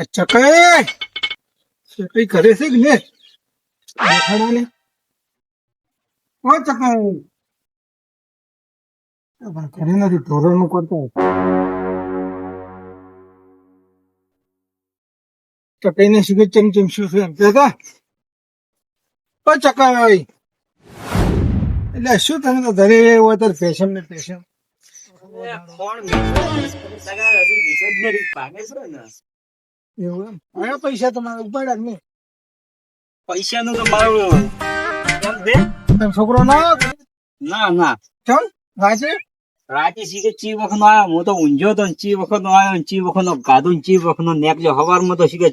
ચકાઈ ચકાઈ કરે છે કે ને દેખાડા ને ઓ ચકાઈ પણ કરી નથી ધોરણ નું કરતો ચકાઈ ને શું ચમચમ શું છે એમ કેતા ઓ ચકાઈ એટલે શું તમે તો ઘરે હોય તો પેશન ને પેશન એવું એમ આયા પૈસા તમારે ઉપાડ્યા ને પૈસા નું તો મારું તમે છોકરો ના ના ના ચમ વાંચે રાતે શીખે ચી વખત નો આવ્યો હું તો ઊંઝો તો ચી વખત નો આવ્યો ચી વખત નો ગાધું ચી વખત નો નીકળ્યો હવાર માં તો શીખે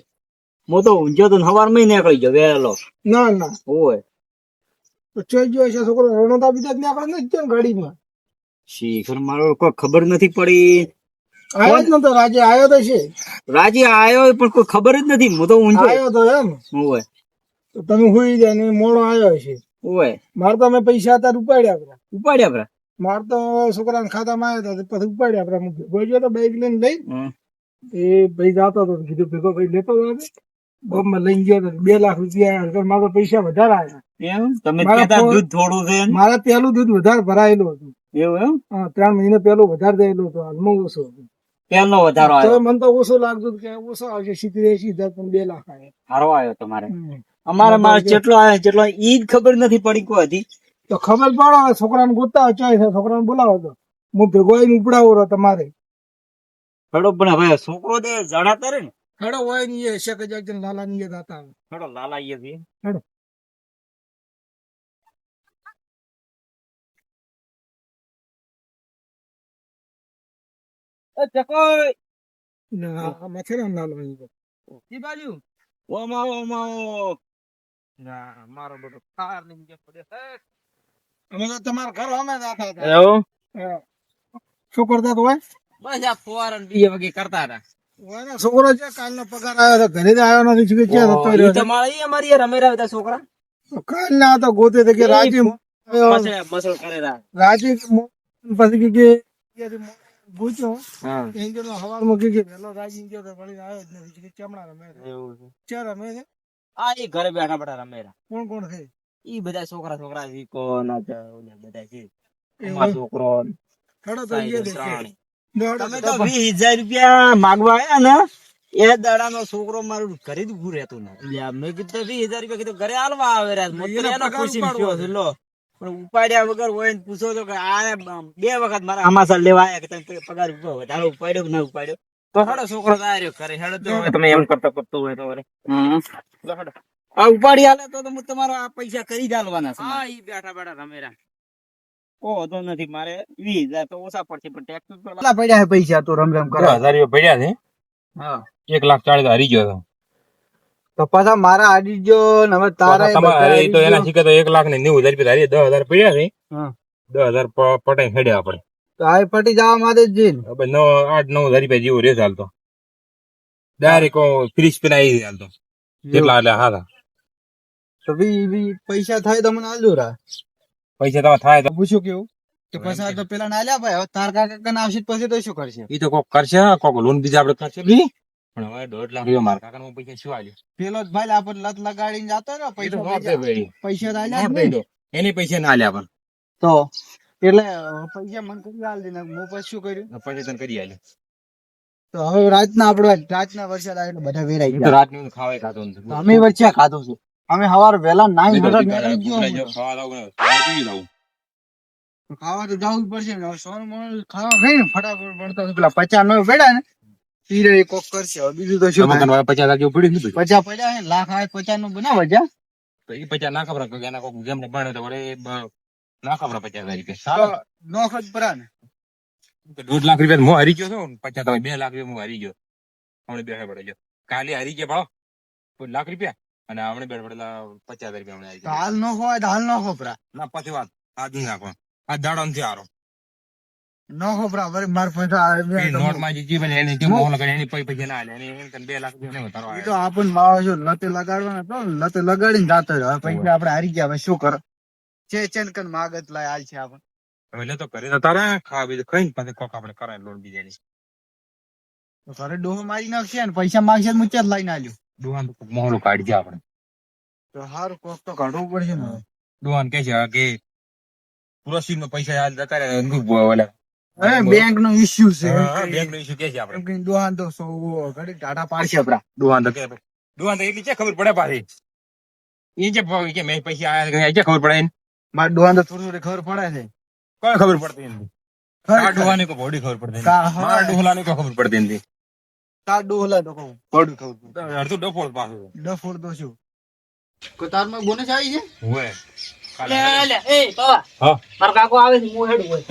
હું તો ઊંઝો તો હવાર માં નીકળી ગયો વહેલો ના ના હોય તો ચોઈ ગયો છે છોકરો રણોતા બીજા જ આપણે નથી કેમ ગાડીમાં શીખર મારો કોઈ ખબર નથી પડી આવ્યો જ નતો રાજે આવ્યો તો છે રાજી આવ્યો પણ કોઈ ખબર જ નથી હું તો ઊંઝો આવ્યો તો એમ હોય તો તમે હોઈ જાય ને મોડો આવ્યો છે હોય મારે તો અમે પૈસા હતા ઉપાડ્યા આપડા ઉપાડ્યા બરા મારે તો છોકરાના ખાતામાં આવ્યા હતા પછી ઉપાડ્યા આપડા કોઈ ગયો તો બાઈક લઈને લઈ એ ભાઈ જાતો હતો કીધું ભેગો ભાઈ લેતો હતો બોમ્બમાં લઈ ગયો તો 2 લાખ રૂપિયા આવ્યા મારા પૈસા વધારે આવ્યા એમ તમે મારા કહેતા ફોન- દૂધ થોડું છે મારા પેલું દૂધ વધારે ભરાયેલું હતું એવું એમ 3 મહિના પેલું વધારે થયેલું હતું હાલમાં ઓછું હતું પેલો વધારો તો આવ્યો મને તો ઓછું લાગતું હતું કે ઓછો આવશે 87,000 પણ 2 લાખ આવ્યા સારો આવ્યો તમારે મારે જેટલો આવ્યો જેટલો ઈ જ ખબર નથી પડી કોઈ હતી તો ખબર પડો હવે છોકરાને ગોતતા હોય ચોઈસ છોકરાને બોલાવો તો હું ભેગો આવીને ઉપડાવો રહો તમારે ખડો પણ હવે છોકરો દે જણાતા રે ને હેડો હોય ને એ શેક જ લાલા ની દાતા ખડો લાલા આઈએ છે હેડો એ ચકોઈ ના મથેરા લાલો ઈ બાજુ ઓમાઓ ના મારો બેટો કાર લઈને ગયા પડે અમે તો તમારા ઘર અમે જાતા હતા એવું હા. શું કરતા તો હોય બસ આ ફોરન બીજે વગે કરતા હતા હોય ને છોકરો છે કાલનો પગાર આવ્યો તો ઘરે જ આવ્યો નથી શું કે ક્યાં જતો રહ્યો ઈ છે? તમારે ઈ અમારી રમેરા હતા છોકરા તો કાલ ના તો ગોતે તો કે રાજી મસળ કરેલા રાજી પછી કે પૂછ્યો હા એન્જલ નો હવારમાં કે વેલો રાજી ગયો તો વળી આવ્યો જ નથી કે ચમડા રમે છે. એવું છે ક્યાં રમે છે આ ઈ ઘરે બેઠા બેઠા રમેરા કોણ કોણ છે ઈ બધા છોકરા વીકો ના બધા છે એવું અમારો એમ? છોકરો હેડો તો ઈ દેખે ત્રાણી. દોડો તમે તો તો 20,000 રૂપિયા માગવા આયા ને એ દાડાનો છોકરો મારું ઘરે જ ઉભું રહેતું ને મેં કીધું 20,000 રૂપિયા કીધું ઘરે હાલવા આવે રહ્યા હું તો એને એનો પગાર ખુશીમાં ઉપાડવો થયો છું, લો પણ ઉપાડ્યા વગર હોય ને પૂછો તો કે આ 2 વખત મારા હમાસર લેવા આયા કે તમે પગાર વધારે ઉપાડ્યો કે ના ઉપાડ્યો તો હેડો છોકરો તો આર્યો કરે હેડો તો હવે તમે એમ કરતો હોય તો વળી. લો હેડો. આ ઉપાડી આલે તો હું તમારો આ પૈસા કરી જ આલવાના છે હા ઈ બેઠા બેઠા રમેરા ઓ તો નથી મારે 20,000 તો ઓછા પડશે પણ ટેક્સ તો કેટલા પડ્યા છે પૈસા તો રમ રમ કરો 10,000 પડ્યા છે હા 1,40,000 હારી ગયો તો પાછા મારા આડી જો ને હવે તારા તમારે તો એના શીખે તો 1,90,000 રૂપિયા હારી 10,000 પડ્યા છે હા 10,000 પટાઈ હેડ્યા આપણે તો આ પટી જવા માટે જ જઈને હવે 8,000-9,000 રૂપિયા જેવું રહેશે હાલ તો ડાયરેક્ટ 30 પેલા આવી હાલ તો કેટલા એટલે હા તો બી પૈસા થાય તો મને આલજો રા પૈસા તમારે થાય તો પૂછ્યું કેવું કે પૈસા તો પેલા ના લ્યા ભાઈ હવે તાર કાકા ના આવશે તો પછી તો શું કરશે ઈ તો કોક કરશે કોક લોન બીજા આપણે કરશે બી પણ હવે 1.5 લાખ રૂપિયા મારા કાકા પૈસા શું આલ્યો પેલો જ ભાઈ આપણને લત લગાડીને જાતો ને એ તો પૈસા વાત છે ભાઈ પૈસા તો આલ્યા જ નોટ નહીં. દઈ દો એની પૈસા ના આલ્યા પણ તો એટલે પૈસા મને કરી આલ દે ને હું પછી શું કર્યું પછી તને કરી આલ્યો તો હવે રાતના વરસાદ આવે એટલે બધા વેરાઈ ઈ તો ગયા રાતનું ખાવાય ખાતો નથી તો અમે વચ્ચે ખાધું છું અમે સવાર વહેલા નાઈ નીકળી ગયો ખાવા લાવું ને ખાવા પીવી લાવું ખાવા તો જવું જ પડશે ને હવે સોનું મોનું ખાવા ગઈ ને ફટાફટ પડતા તો પેલા 50 પડ્યા ને ઈ રે કોક કરશે હવે બીજું તો શું તમે થાય? તને 50,000 જેવું પડ્યું નથી 50 પડ્યા ને લાખ આવે 50 બનાવે જા તો એ 50 ના ખબર કે એના કોક જેમને ભણ્યો તો વળે ના ખબર 50,000 રૂપિયા સારું નોખ જ પરા ને તો 1.5 લાખ રૂપિયા હું હારી ગયો છું 50 તમે 2 લાખ રૂપિયા હું હારી ગયો હમણાં બેઠા પડે ગયો કાલે હારી ગયા ભાવ 1 લાખ રૂપિયા અને હમણાં બેઠા પડેલા 50,000 રૂપિયા હમણાં હારી તો ગયા હાલ નો હોય તો હાલ નો ખોપરા ના પછી વાત આજ નહીં નાખવા આ દાડો નથી હારો નો ખોપરા વળી માર પૈસા એ નોટ માં જે જીવે એને જે મોહન કરે એની પૈસા ના આલે એને 2 લાખ રૂપિયા નહીં વધારો એ તો આપણ માવો છો લતે લગાડવાના તો લતે લગાડીને જાતો રહ્યો હવે પૈસા આપણે હારી ગયા હવે શું કરો ચેનકન માગત લાય હાલ છે આપણ એટલે તો કરે તો તારે ખાવા બીજું કઈ પછી કોક આપણે કરાય લોન બીજાની તો ઘરે ડોહો મારી નાખશે ને પૈસા માંગશે તો હું ત્યાં જ લઈને આલ્યો. ડોહાન તો મોહલો કાઢજે આપણે. તો હારું કોક તો કાઢવું પડશે ને. ડોહાન કે છે કે પ્રોસીડ નો પૈસા યાદ જતા રહે અંગુ બોલે. અરે બેંક નો ઇશ્યુ છે. બેંક નો ઇશ્યુ કે છે આપણે. એમ કઈ દોહાન તો ઘડી ટાટા પાડશે આપડા. ડોહાન તો કે ડોહાન તો એટલી છે ખબર પડે પાછી. એ જે મેં પૈસા આયા છે ખબર પડે એને. મારા દોહાન તો થોડી થોડી ખબર પડે છે. કોઈ ખબર પડતી નથી. તારા ડોહાને કોઈ ભોડી ખબર પડતી નથી. મારા ડોહલાને કોઈ ખબર પડતી નથી. તાર ડોહલા તો કહું થોડું ખબર પડે. અડધું ડફોડ પાછું. ડફોડ તો શું કોઈ તારમાં બોનસ આવી છે. હોય લે એ બાવા હા મારો કાકો આવે છે હું હેડું હોય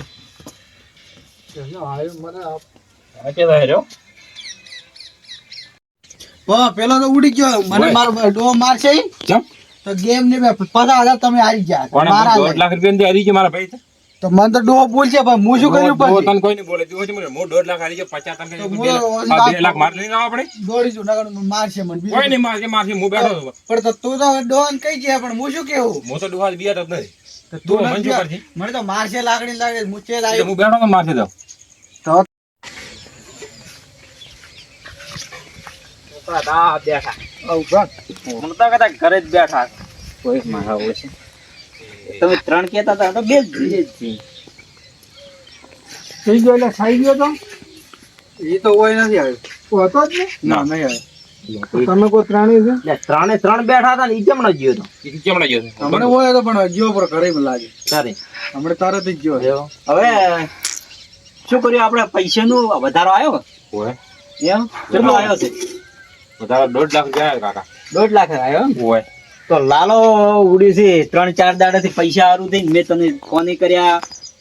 પેલો તો ઉડી ગયો મને ઓય. મારો ડોહો મારશે ઈ. કેમ તો ગેમ ને 50,000 તમે હારી ગયા કોણે મારા 1.5 લાખ રૂપિયા ની હારી છે મારા ભાઈ. તો મને તો ડોહો બોલશે પણ હું શું કર્યું પછી તને કોઈ નહીં બોલે. તું હજી મને હું 1.5 લાખ હારી છે 50 તો તને હું 2 લાખ માર લઈને આવો આપણે. દોડી છું નગર મારશે મને કોઈ નહીં મારશે મારશે હું બેઠો છું. પણ તો તું તો ડોહન કઈ ગયા પણ હું શું કેવું હું તો ડોહા બિયા જ નથી. તો તું તું મંજૂર કરજે. મને તો મારશે લાકડી લાગે મુચે એટલે લાગે હું બેઠો તો મારશે તો. આ બેઠા ઉભા મને તો કદાચ ઘરે જ બેઠા કોઈ મારા હોય છે તમે 3 કહેતા હતા તો બે જ છે થઈ ગયો એટલે ખાઈ ગયો તો એ તો કોઈ નથી આવ્યો હતો જ ને ના નહીં આવ્યો તમે કોઈ પ્રાણી છે એટલે 3 બેઠા હતા ને ઈ કેમ ન ગયો તો એ કેમણા ગયો છે? હમણે હોય તો પણ ગયો પર ઘરે લાગે તારે હમણે તરત જ ગયો હવે શું કર્યું આપણે પૈસાનું વધારો આવ્યો હોય. એમ કેટલો આવ્યો છે વધારે 1.5 લાખ ગયા કાકા. 1.5 લાખ આવ્યો એમ? હોય. તો લાલો ઉડી છે 3-4 દાડાથી પૈસા હારું થઈને મેં તને ફોન કર્યા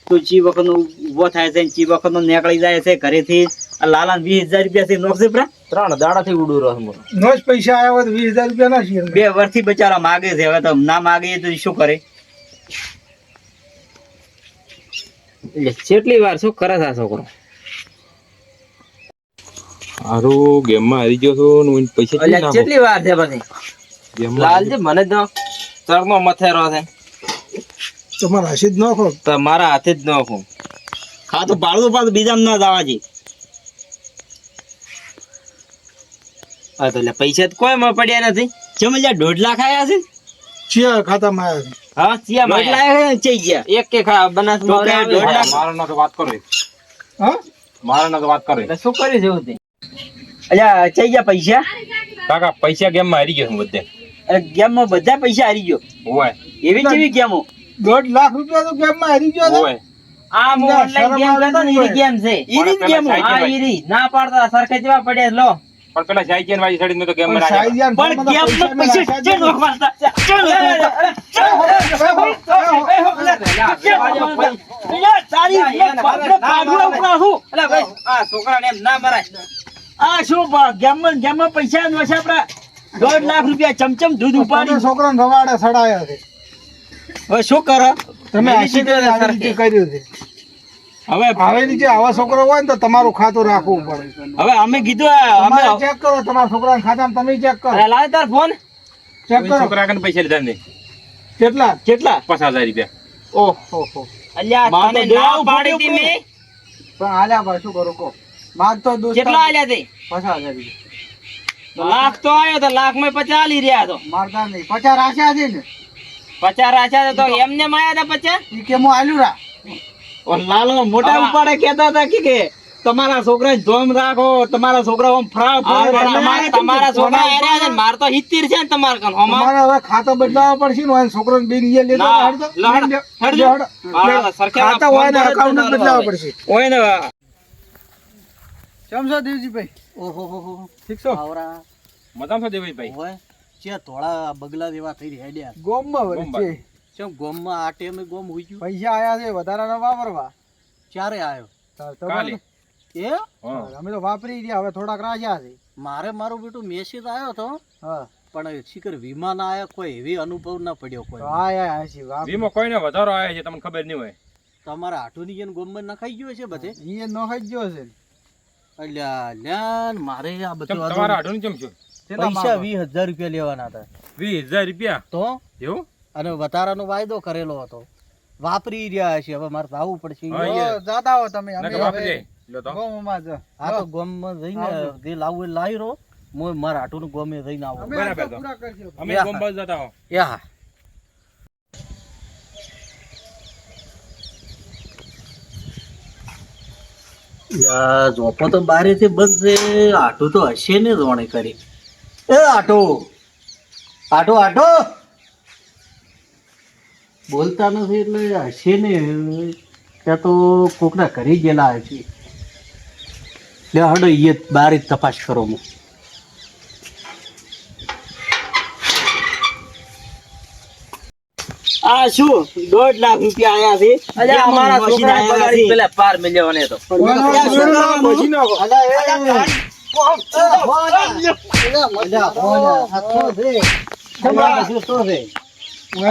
તો ચી વખત નો ઉભો થાય છે ચી વખત નો નીકળી જાય છે ઘરેથી આ લાલા 20,000 રૂપિયા થી નોખશે પ્રા 3 દાડાથી ઉડું રહ્યો છે મોટો. નો જ પૈસા આવ્યા હોય તો 20,000 રૂપિયા ના છીએ 2 વર્ષથી બચારા માગે છે હવે તો ના માગે તો શું કરે એટલે કેટલી વાર શું કરે છે આ છોકરો હારું ગેમમાં હારી ગયો છું ને હું પૈસા એટલે કેટલી વાર છે પછી ગેમમાં લાલજી મને તો ચરનો મથેરો છે તમારા હસી જ નાખો તો મારા હાથે જ નાખું ખાતું પાડવું પાડું બીજા ના જવાજી હા તો એટલે પૈસા તો કોઈ માં પડ્યા નથી ચમ એટલે 1.5 લાખ આયા છે છીએ ખાતામાં આવ્યા છે. હા સિયા માં લાયા ચઈ ગયા એક કે બનાસ માં 1.5 લાખ મારા ના તો વાત કરો. હા મારા ના તો વાત કરો. એટલે શું કરી જેવું તે અલ્યા ચઈ ગયા પૈસા કાકા પૈસા ગેમમાં હારી ગયો છું બધે. ગેમ માં બધા પૈસા હારી ગયો હોય. એવી કેવી ગેમો 1.5 લાખ રૂપિયા તો ગેમમાં હારી ગયો છે. હોય. આ મો ઓનલાઈન ગેમ કરતો ને ઈરી ગેમ છે ઈરી જ ગેમ હા ઈરી ના પાડતા સરખે જેવા પડ્યા લો પણ પેલા સાઈકિયન વાળી સાઈડ તો ગેમ પણ સાઈઝ પણ ગેમ માં પૈસા ચે નોખવાતા પૈસા નોશા આપડા 1.5 લાખ રૂપિયા ચમચમ દૂધ ઉપાડી છોકરાને રવાડે સડાયા છે હવે શું કરો તમે હસી આવી રીતે કર્યું છે હવે આવી રીતે આવા છોકરો હોય ને તો તમારું ખાતું રાખવું પડે હવે અમે કીધું અમે તમારે ચેક કરો તમારા છોકરાના ખાતામાં તમે ચેક કરો લાવ તાર ફોન ચેક કરો છોકરા કને પૈસા લીધા નહીં કેટલા કેટલા 50,000 રૂપિયા. ઓહો અલ્યા તને ના પાડી તી મે પણ આલ્યા ભાઈ શું કરું કો માગ તો દોસ્ત કેટલા આલ્યા તે 50,000 લાખ તો આયો તો લાખ માં 50 આલી રહ્યા તો મારતા નહીં 50 રાખ્યા છે ને 50 રાખ્યા તો એમને માયા હતા 50 ઈ કે હું આલ્યું રા ઓ લાલો મોટા ઉપાડે કહેતા હતા કે તમારા છોકરા ધોમ રાખો તમારા છોકરા આમ ફરાવ તમારા છોકરા આર્યા છે માર તો 70 છે ને તમાર કન હોમાં તમારે હવે ખાતા બદલાવવા પડશે ને છોકરાને બેન ઈ લેતો ખાતા હોય ને અકાઉન્ટ બદલાવવા પડશે ઓય ને કેમ છો દેવજીભાઈ ઓહો હો ઠીક છો આવરા મજામાં છો દેવાઈભાઈ? હોય છે થોડા બગલા જેવા થઈ હેડ્યા ગોમમાં વળે છે કેમ ગોમમાં આ ટેમે ગોમ હોઈ ગયું પૈસા આયા છે વધારાના વાપરવા ક્યારે આયો કાલે. એ હા. અમે તો વાપરી ગયા હવે થોડાક રાખ્યા છે મારે મારું બેટું મેસેજ આવ્યો તો હા પણ શીખર વિમાન આયા કોઈ એવી અનુભવ ના પડ્યો કોઈ હા છે વીમો કોઈને વધારો આવે છે તમને ખબર નહીં હોય. તમારા હાટુની જેન ગોમમાં નખાઈ ગયો છે બધે ઈ નો ખાઈ ગયો છે અલ્યા લ્યાન મારે આ ચમ બધું તમારા આઢું ચમ છું પૈસા 20,000 રૂપિયા લેવાના હતા 20,000 રૂપિયા તો એવું? અને વધારાનો વાયદો કરેલો હતો વાપરી રહ્યા છે હવે મારે જાવું પડશે હા, યાર. જાતા હો તમે નકર વાપરી જાય. લ્યો તો ગામમાં જા. આ તો ગામમાં જઈને જે લાવવું એ લાવી રહો હું મારા હાટુનું ગામે જઈને આવું અમે બરાબર આ તો. પૂરા કરજો. અમે ગોમ બાજુ જતા હો. યા જોપો તો બારે થી બંધ છે આટો તો હશે ને જોણે કરી એ આટો આટો આટો બોલતા નથી એટલે હશે ને ત્યાં તો કોકના ઘરે ગયેલા હશે લે હડો એ બાર જ તપાસ કરો હું આ શું 1.5 લાખ રૂપિયા આયા છે અલ્યા, અમારા મશીન છોકરાને આયા પગાડી છે. પેલા પાર મિલ્યોને તો. વાળા છોકરાના મશીન નાખો.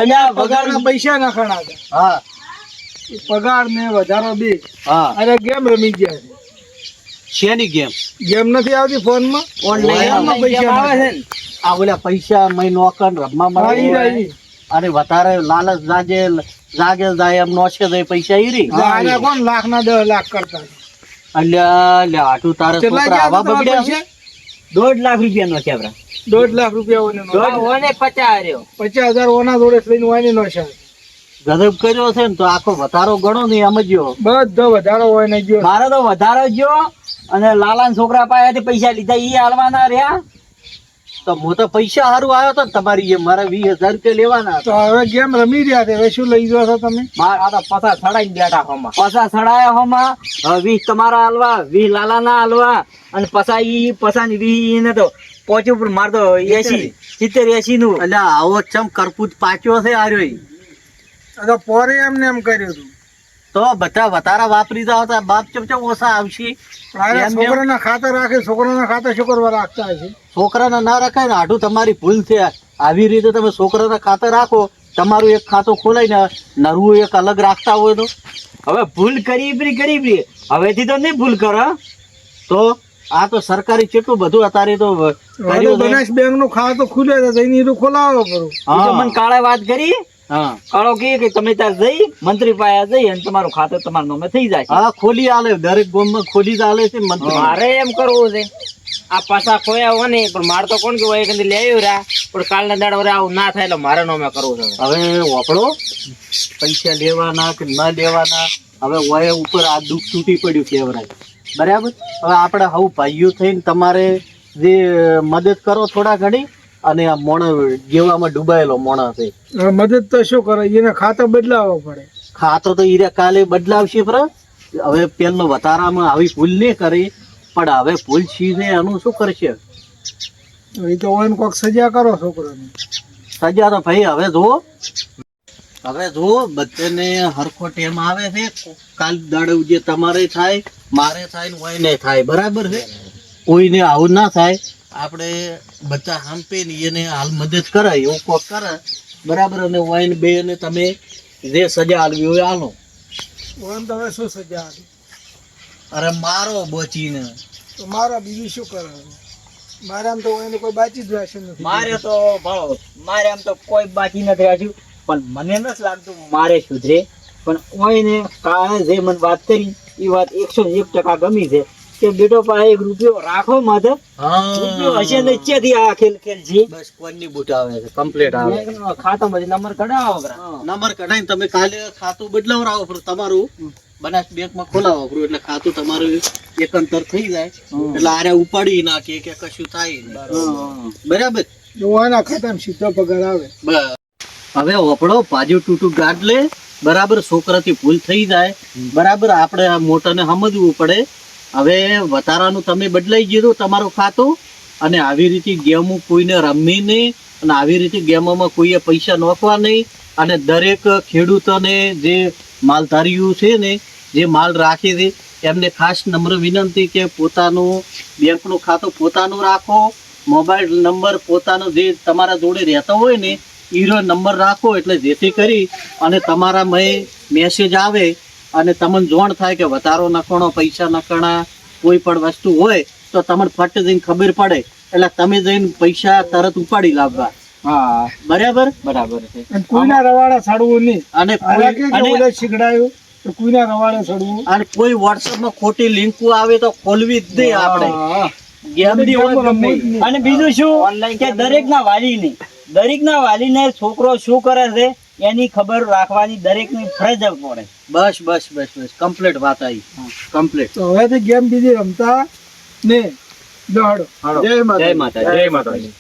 અલ્યા, પગારના પૈસા નાખવાના હતા. હા એ પગાર ને વધારો બે. હા અરે ગેમ રમી ગયા છે. શેની ગેમ ગેમ નથી આવતી ફોનમાં? ઓનલાઈન ઓનલાઈનમાં પૈસા આવે છે ને. આ ઓલા પૈસા મય નોકર રમવા હા, ઈ મળે રહી. અને વધારે લાલચ જાગે જાય એમ નોશે જાય પૈસા ઈ રી આને કોણ લાખ ના 10 લાખ કરતા અલ્યા લે આટું તારે કેટલા છોકરા ગયા આવા હતા બગડ્યા પૈસા? 1.5 લાખ રૂપિયા નો છે આપડા. 1.5 લાખ રૂપિયા ઓને નો. ઓને 50 હાર્યો. 50,000 ઓના જોડે લઈને વાયને નો છે. ગજબ કર્યો છે ને તો આખો વધારો ગણો ને એમ જ બધો વધારો હોય ને ગયો. મારે તો વધારો ગયો અને લાલાના છોકરા પાસેથી પૈસા લીધા ઈ હાલવાના રહ્યા. તો હું તો પૈસા સારું આવ્યો તો તમારી એ મારે 20,000 રૂપિયા લેવાના તો હવે ગેમ રમી રહ્યા છે. હવે શું લઈ ગયો છો તમે? આ તો પસા સડાઈને બેઠા હોમાં. પસા સડાયા હોમાં. હવે 20 તમારા હાલવા, 20 લાલાના હાલવા અને પસા ઈ પસા ની 20 ને તો પહોંચ્યું પણ માર તો 80 70 80 નું. અલ્યા આવો ચમ કરપૂત પાચ્યો છે આર્યો ઈ. આ તો પોરે એમને એમ કર્યું હતું. તો બધા વધારા વાપરી જાવ તો બાપ ચમચમ ઓછા આવશે અરે એમ છોકરાના ખાતર રાખે. છોકરાના ખાતર શું કરવા રાખતા હશે? છોકરાને ના રખાય ને આટું તમારી ભૂલ છે આવી રીતે તમે છોકરાના ખાતર રાખો તમારું એક ખાતું ખોલાઈને નરવું એક અલગ રાખતા હોય તો હવે ભૂલ કરી હવેથી તો નહીં ભૂલ કરો. તો આ તો સરકારી કેટલું બધું અત્યારે તો હવે તો કર્યું છે. બનાસ બેંક નું ખાતું ખુલે છે તો એની ખોલાવો કરું. ઈ તો મને કાળે વાત કરી. હા કાળો કે તમે ત્યાં જઈ મંત્રી પાસે જઈ અને તમારું ખાતું તમારા નામે થઈ જાય. હા ખોલી આલે દરેક ગામમાં ખોલી જ આલે છે મંત્રી મારે એમ કરવું છે આ પાછા ખોયા હોય ને પણ મારે તો કોણ કે હોય કે લઈ આવ્યું રા પણ કાલના દાડ વરે આવું ના થાય એટલે મારે નામે કરવું છે. હવે વાપરો પૈસા લેવાના કે ન લેવાના હવે વય ઉપર આ દુઃખ તૂટી પડ્યું કેવરાય બરાબર હવે આપણે હવ ભાઈઓ થઈને તમારે જે મદદ કરો થોડા ઘણી અને આ મોણ જેવામાં ડૂબાયેલો મોણ છે હવે મદદ તો શું કરે? એને ખાતા બદલાવવો પડે. ખાતો તો ઈરે કાલે બદલાવશે પર હવે પેલનો વધારામાં આવી ભૂલ નહીં કરી પણ હવે ભૂલ છે એનું શું કરશે એ તો હોય ને કોઈક સજા કરો છોકરાને. સજા તો ભાઈ હવે જો બધાને હરખો ટેમ આવે છે કાલ દાડે જે તમારે થાય મારે થાય ને કોઈને થાય બરાબર છે કોઈને આવું ના થાય આપણે બધા હંપે ને એને હાલ મદદ કરે એવું કોક કરે બરાબર અને વાઈન બે ને તમે જે સજા આલવી હોય આલો હોય ને તો હવે શું સજા આપે? અરે મારો બચીને તો મારા બીજું શું કરે? મારે આમ તો હોય ને કોઈ બાચી જ રહેશે નથી. મારે તો ભાળો મારે આમ તો કોઈ બાકી નથી રાખ્યું પણ મને નથી લાગતું મારે સુધરે પણ ઓયને કાલે જે મને વાત કરી એ વાત 101% ગમી છે કે બેટો પાસે 1 રૂપિયો રાખો માથે રૂપિયો હશે ને ચેથી આ ખેલ જી બસ કોઈની બૂટ આવે છે કમ્પ્લીટ આવે ખાતામાંથી નંબર કઢાવો નંબર કઢાઈને તમે કાલે ખાતું બદલાવરાવો પણ તમારું બનાસ બેંકમાં ખોલાવો પડ્યું એટલે ખાતું તમારું એકંતર થઈ જાય એટલે આરે ઉપાડી નાખીએ કે કશું થાય નહીં. બરાબર એના ખાતામાં સીધો પગાર આવે. હવે ઓપડો પાજો તૂટું ગાઢ લે બરાબર છોકરાથી ભૂલ થઈ જાય બરાબર આપણે આ મોટાને સમજવું પડે હવે વધારાનું તમે બદલાઈ ગયું તમારું ખાતું અને આવી રીતે ગેમો કોઈને રમવી નહીં અને આવી રીતે ગેમોમાં કોઈએ પૈસા નાખવા નહીં અને દરેક ખેડૂતોને જે માલધારીઓ છે ને જે માલ રાખે છે એમને ખાસ નમ્ર વિનંતી કે પોતાનું બેંકનું ખાતું પોતાનું રાખો મોબાઈલ નંબર પોતાનો જે તમારા જોડે રહેતો હોય ને ઈરો નંબર રાખો એટલે જેથી કરી અને તમારા મેસેજ આવે અને તમને જોણ થાય કે વધારો નખણો પૈસા નખણા કોઈ પણ વસ્તુ હોય તો તમને ફટ જઈને ખબર પડે એટલે તમે જઈને પૈસા તરત ઉપાડી લાવવા. હા બરાબર બરાબર છે. અને કોઈના રવાડા છાડવું નહીં. અને આલા કે ઓલે શીખડાયું તો કોઈના રવાડે ચડવું. અને કોઈ વોટ્સઅપમાં ખોટી લિંકો આવે તો ખોલવી જ નહીં આપણે. હા. ગેમ ની હોય ગમે એ. અને બીજું શું કે દરેક ના વાલીને છોકરો શું કરે છે એની ખબર રાખવાની દરેક ની ફરજ પડે. બસ બસ બસ બસ કમ્પ્લીટ વાત આવી કમ્પ્લીટ. તો હવેથી ગેમ બીજી રમતા ને. લો હાડો. જય માતા. જય માતાજી.